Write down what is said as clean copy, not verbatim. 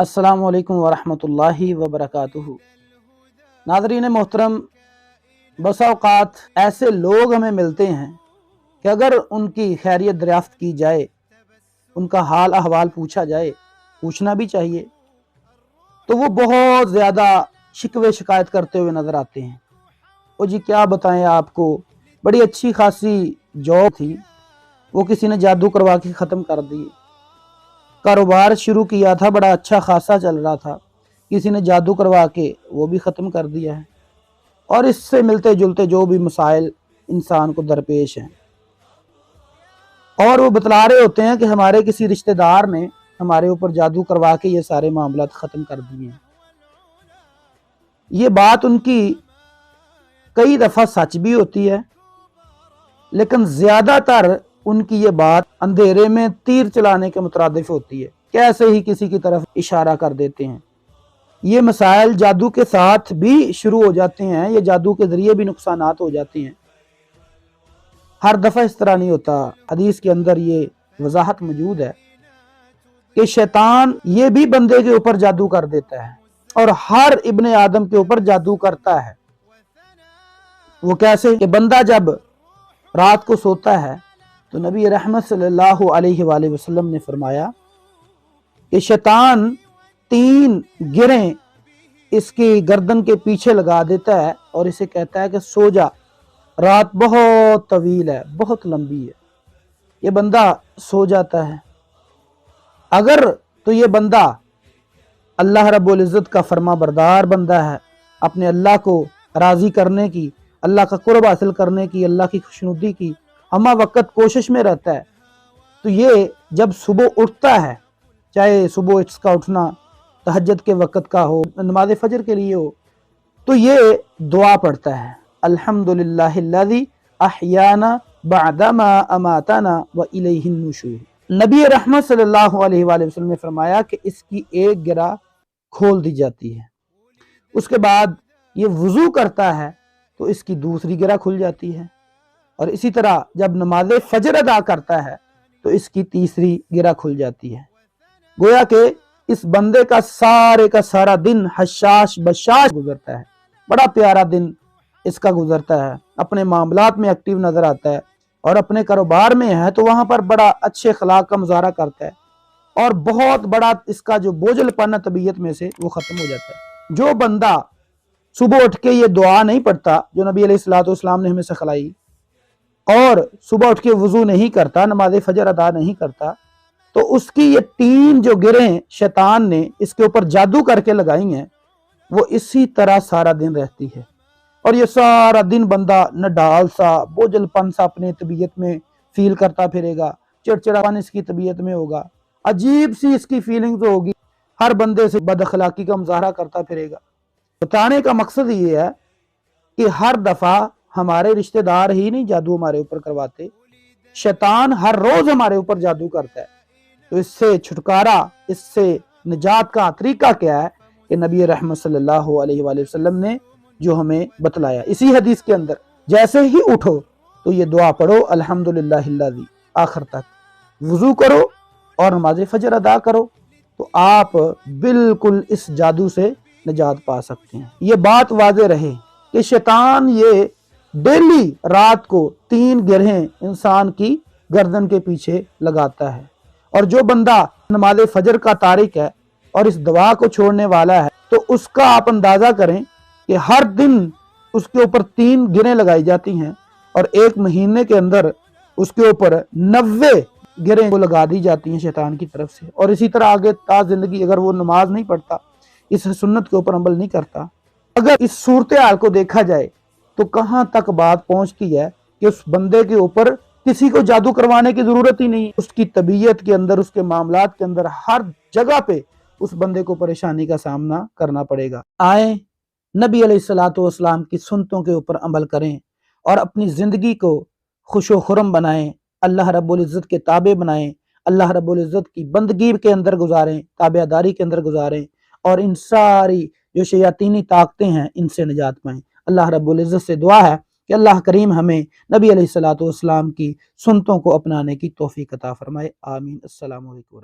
السلام علیکم ورحمۃ اللہ وبرکاتہ۔ ناظرین محترم، بسا اوقات ایسے لوگ ہمیں ملتے ہیں کہ اگر ان کی خیریت دریافت کی جائے، ان کا حال احوال پوچھا جائے، پوچھنا بھی چاہیے، تو وہ بہت زیادہ شکوے شکایت کرتے ہوئے نظر آتے ہیں۔ وہ جی کیا بتائیں آپ کو، بڑی اچھی خاصی جاب تھی، وہ کسی نے جادو کروا کے ختم کر دی۔ کاروبار شروع کیا تھا، بڑا اچھا خاصا چل رہا تھا، کسی نے جادو کروا کے وہ بھی ختم کر دیا ہے۔ اور اس سے ملتے جلتے جو بھی مسائل انسان کو درپیش ہیں، اور وہ بتلا رہے ہوتے ہیں کہ ہمارے کسی رشتہ دار نے ہمارے اوپر جادو کروا کے یہ سارے معاملات ختم کر دیے ہیں۔ یہ بات ان کی کئی دفعہ سچ بھی ہوتی ہے، لیکن زیادہ تر ان کی یہ بات اندھیرے میں تیر چلانے کے مترادف ہوتی ہے، کیسے ہی کسی کی طرف اشارہ کر دیتے ہیں۔ یہ مسائل جادو کے ساتھ بھی شروع ہو جاتے ہیں، یہ جادو کے ذریعے بھی نقصانات ہو جاتے ہیں۔ ہر دفعہ اس طرح نہیں ہوتا، حدیث کے اندر یہ وضاحت موجود ہے کہ شیطان یہ بھی بندے کے اوپر جادو کر دیتا ہے، اور ہر ابن آدم کے اوپر جادو کرتا ہے۔ وہ کیسے کہ بندہ جب رات کو سوتا ہے تو نبی رحمت صلی اللہ علیہ وآلہ وسلم نے فرمایا کہ شیطان 3 گرہیں اس کی گردن کے پیچھے لگا دیتا ہے اور اسے کہتا ہے کہ سو جا، رات بہت طویل ہے، بہت لمبی ہے۔ یہ بندہ سو جاتا ہے۔ اگر تو یہ بندہ اللہ رب العزت کا فرما بردار بندہ ہے، اپنے اللہ کو راضی کرنے کی، اللہ کا قرب حاصل کرنے کی، اللہ کی خوشنودی کی ہمہ وقت کوشش میں رہتا ہے، تو یہ جب صبح اٹھتا ہے، چاہے صبح اس کا اٹھنا تہجد کے وقت کا ہو، نماز فجر کے لیے ہو، تو یہ دعا پڑھتا ہے، الحمدللہ الذی احیانا بعدما اماتنا والیہ النشور۔ نبی رحمت صلی اللہ علیہ وآلہ وسلم نے فرمایا کہ اس کی ایک گرہ کھول دی جاتی ہے، اس کے بعد یہ وضو کرتا ہے تو اس کی دوسری گرہ کھل جاتی ہے، اور اسی طرح جب نماز فجر ادا کرتا ہے تو اس کی تیسری گرہ کھل جاتی ہے۔ گویا کہ اس بندے کا سارا دن حشاش بشاش گزرتا ہے، بڑا پیارا دن اس کا گزرتا ہے، اپنے معاملات میں ایکٹیو نظر آتا ہے، اور اپنے کاروبار میں ہے تو وہاں پر بڑا اچھے اخلاق کا مظاہرہ کرتا ہے، اور بہت بڑا اس کا جو بوجھل پن ہے طبیعت میں سے وہ ختم ہو جاتا ہے۔ جو بندہ صبح اٹھ کے یہ دعا نہیں پڑھتا جو نبی علیہ الصلوۃ والسلام نے ہمیں سکھلائی، اور صبح اٹھ کے وضو نہیں کرتا، نماز فجر ادا نہیں کرتا، تو اس کی یہ 3 جو گرہیں شیطان نے اس کے اوپر جادو کر کے لگائی ہیں، وہ اسی طرح سارا دن رہتی ہے، اور یہ سارا دن بندہ نڈال سا، بوجھل پن سا اپنے طبیعت میں فیل کرتا پھرے گا، چڑچڑاپن اس کی طبیعت میں ہوگا، عجیب سی اس کی فیلنگز ہوگی، ہر بندے سے بد اخلاقی کا مظاہرہ کرتا پھرے گا۔ بتانے کا مقصد یہ ہے کہ ہر دفعہ ہمارے رشتہ دار ہی نہیں جادو ہمارے اوپر کرواتے، شیطان ہر روز ہمارے اوپر جادو کرتا ہے۔ تو اس سے چھٹکارا، اس سے نجات کا طریقہ کیا ہے کہ نبی رحمت صلی اللہ علیہ وآلہ وسلم نے جو ہمیں بتلایا اسی حدیث کے اندر، جیسے ہی اٹھو تو یہ دعا پڑھو الحمدللہ الذی، آخر تک وضو کرو اور نماز فجر ادا کرو، تو آپ بالکل اس جادو سے نجات پا سکتے ہیں۔ یہ بات واضح رہے کہ شیطان یہ ڈیلی رات کو 3 گرہیں انسان کی گردن کے پیچھے لگاتا ہے، اور جو بندہ نماز فجر کا تارک ہے اور اس دعا کو چھوڑنے والا ہے، تو اس کا آپ اندازہ کریں کہ ہر دن اس کے اوپر 3 گرہیں لگائی جاتی ہیں، اور 1 مہینے کے اندر اس کے اوپر 90 گرہیں کو لگا دی جاتی ہیں شیطان کی طرف سے۔ اور اسی طرح آگے تا زندگی اگر وہ نماز نہیں پڑھتا، اس سنت کے اوپر عمل نہیں کرتا، اگر اس صورتحال کو دیکھا جائے تو کہاں تک بات پہنچتی ہے کہ اس بندے کے اوپر کسی کو جادو کروانے کی ضرورت ہی نہیں، اس کی طبیعت کے اندر، اس کے معاملات کے اندر ہر جگہ پہ اس بندے کو پریشانی کا سامنا کرنا پڑے گا۔ آئیں نبی علیہ الصلوۃ والسلام کی سنتوں کے اوپر عمل کریں اور اپنی زندگی کو خوش و خرم بنائیں، اللہ رب العزت کے تابع بنائیں، اللہ رب العزت کی بندگی کے اندر گزاریں، تابع داری کے اندر گزاریں، اور ان ساری جو شیاطینی طاقتیں ہیں ان سے نجات پائیں۔ اللہ رب العزت سے دعا ہے کہ اللہ کریم ہمیں نبی علیہ الصلوۃ والسلام کی سنتوں کو اپنانے کی توفیق عطا فرمائے، آمین۔ السلام علیکم۔